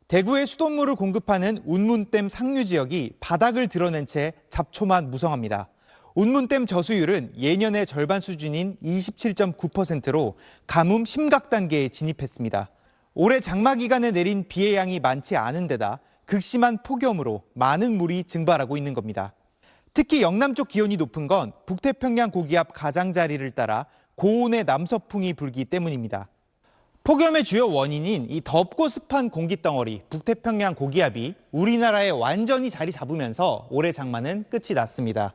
대구의 수돗물을 공급하는 운문댐 상류 지역이 바닥을 드러낸 채 잡초만 무성합니다. 운문댐 저수율은 예년의 절반 수준인 27.9%로 가뭄 심각 단계에 진입했습니다. 올해 장마 기간에 내린 비의 양이 많지 않은 데다 극심한 폭염으로 많은 물이 증발하고 있는 겁니다. 특히 영남 쪽 기온이 높은 건 북태평양 고기압 가장자리를 따라 고온의 남서풍이 불기 때문입니다. 폭염의 주요 원인인 이 덥고 습한 공기덩어리 북태평양 고기압이 우리나라에 완전히 자리 잡으면서 올해 장마는 끝이 났습니다.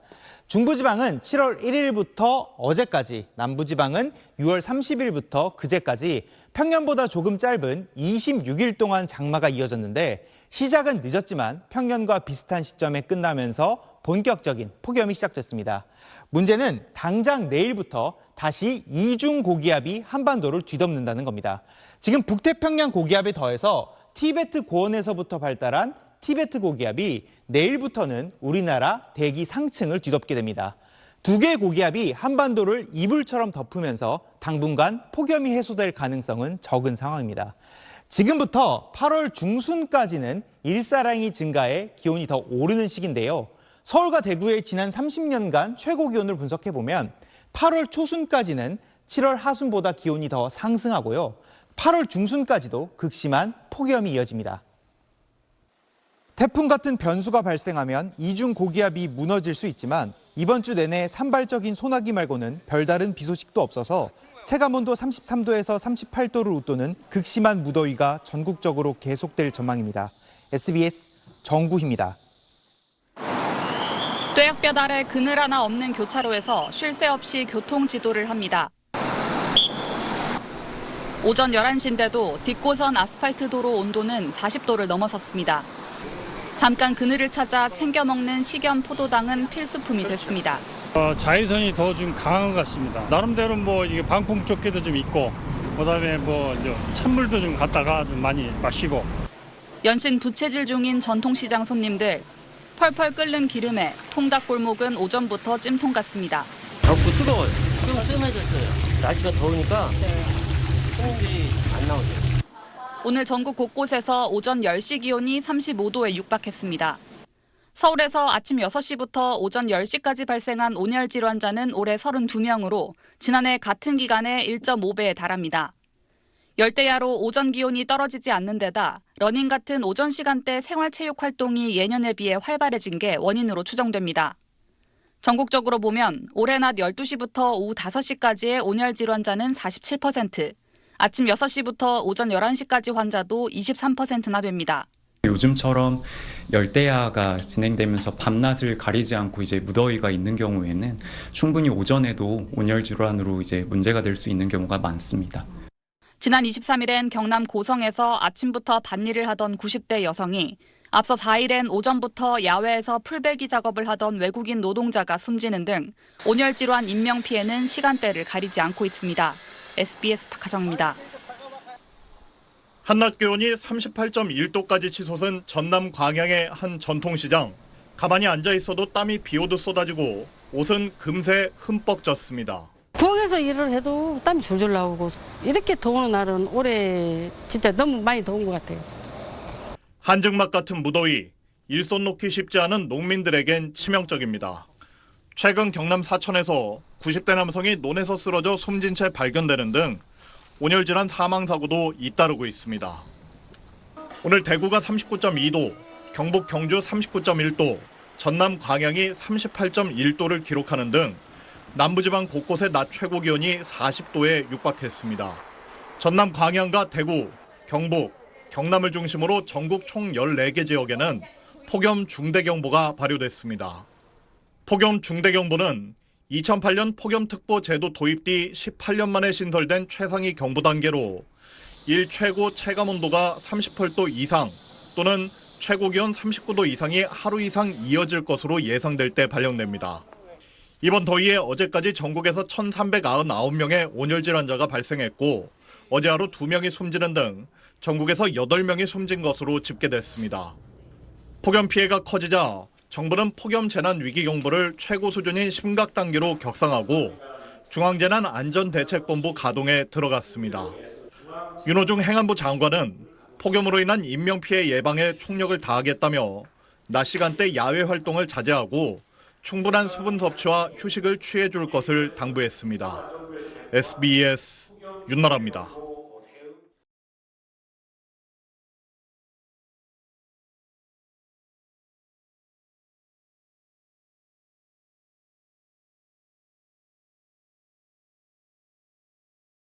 중부지방은 7월 1일부터 어제까지, 남부지방은 6월 30일부터 그제까지 평년보다 조금 짧은 26일 동안 장마가 이어졌는데 시작은 늦었지만 평년과 비슷한 시점에 끝나면서 본격적인 폭염이 시작됐습니다. 문제는 당장 내일부터 다시 이중 고기압이 한반도를 뒤덮는다는 겁니다. 지금 북태평양 고기압에 더해서 티베트 고원에서부터 발달한 티베트 고기압이 내일부터는 우리나라 대기 상층을 뒤덮게 됩니다. 두 개의 고기압이 한반도를 이불처럼 덮으면서 당분간 폭염이 해소될 가능성은 적은 상황입니다. 지금부터 8월 중순까지는 일사량이 증가해 기온이 더 오르는 시기인데요. 서울과 대구의 지난 30년간 최고 기온을 분석해보면 8월 초순까지는 7월 하순보다 기온이 더 상승하고요. 8월 중순까지도 극심한 폭염이 이어집니다. 태풍 같은 변수가 발생하면 이중 고기압이 무너질 수 있지만 이번 주 내내 산발적인 소나기 말고는 별다른 비 소식도 없어서 체감온도 33도에서 38도를 웃도는 극심한 무더위가 전국적으로 계속될 전망입니다. SBS 정구희입니다. 뙤약볕 아래 그늘 하나 없는 교차로에서 쉴 새 없이 교통 지도를 합니다. 오전 11시인데도 뒷고선 아스팔트 도로 온도는 40도를 넘어섰습니다. 잠깐 그늘을 찾아 챙겨 먹는 식염 포도당은 필수품이 됐습니다. 자외선이 더 좀 강한 것 같습니다. 나름대로 이게 방풍 조끼도 좀 있고, 그다음에 찬물도 좀 갖다가 좀 많이 마시고. 연신 부채질 중인 전통시장 손님들. 펄펄 끓는 기름에 통닭 골목은 오전부터 찜통 같습니다. 덥고 뜨거워요. 좀 뜸해졌어요. 날씨가 더우니까 손님들이 안 나오세요. 오늘 전국 곳곳에서 오전 10시 기온이 35도에 육박했습니다. 서울에서 아침 6시부터 오전 10시까지 발생한 온열 질환자는 올해 32명으로 지난해 같은 기간의 1.5배에 달합니다. 열대야로 오전 기온이 떨어지지 않는 데다 러닝 같은 오전 시간대 생활체육 활동이 예년에 비해 활발해진 게 원인으로 추정됩니다. 전국적으로 보면 올해 낮 12시부터 오후 5시까지의 온열 질환자는 47%, 아침 6시부터 오전 11시까지 환자도 23%나 됩니다. 요즘처럼 열대야가 진행되면서 밤낮을 가리지 않고 이제 무더위가 있는 경우에는 충분히 오전에도 온열 질환으로 이제 문제가 될 수 있는 경우가 많습니다. 지난 23일엔 경남 고성에서 아침부터 밭일을 하던 90대 여성이 앞서 4일엔 오전부터 야외에서 풀베기 작업을 하던 외국인 노동자가 숨지는 등 온열 질환 인명 피해는 시간대를 가리지 않고 있습니다. SBS 박하정입니다. 한낮 기온이 38.1도까지 치솟은 전남 광양의 한 전통시장. 가만히 앉아 있어도 땀이 비오듯 쏟아지고 옷은 금세 흠뻑 젖습니다. 부엌에서 일을 해도 땀이 졸졸 나오고 이렇게 더운 날은 올해 진짜 너무 많이 더운 것 같아요. 한증막 같은 무더위, 일손 놓기 쉽지 않은 농민들에겐 치명적입니다. 최근 경남 사천에서 90대 남성이 논에서 쓰러져 숨진 채 발견되는 등 온열질환 사망사고도 잇따르고 있습니다. 오늘 대구가 39.2도, 경북 경주 39.1도, 전남 광양이 38.1도를 기록하는 등 남부지방 곳곳의 낮 최고 기온이 40도에 육박했습니다. 전남 광양과 대구, 경북, 경남을 중심으로 전국 총 14개 지역에는 폭염 중대경보가 발효됐습니다. 폭염 중대경보는 2008년 폭염특보 제도 도입 뒤 18년 만에 신설된 최상위 경보 단계로 일최고 체감온도가 38도 이상 또는 최고기온 39도 이상이 하루 이상 이어질 것으로 예상될 때 발령됩니다. 이번 더위에 어제까지 전국에서 1,399명의 온열질 환자가 발생했고 어제 하루 2명이 숨지는 등 전국에서 8명이 숨진 것으로 집계됐습니다. 폭염 피해가 커지자 정부는 폭염 재난 위기 경보를 최고 수준인 심각 단계로 격상하고 중앙재난안전대책본부 가동에 들어갔습니다. 윤호중 행안부 장관은 폭염으로 인한 인명피해 예방에 총력을 다하겠다며 낮 시간대 야외 활동을 자제하고 충분한 수분 섭취와 휴식을 취해 줄 것을 당부했습니다. SBS 윤나라입니다.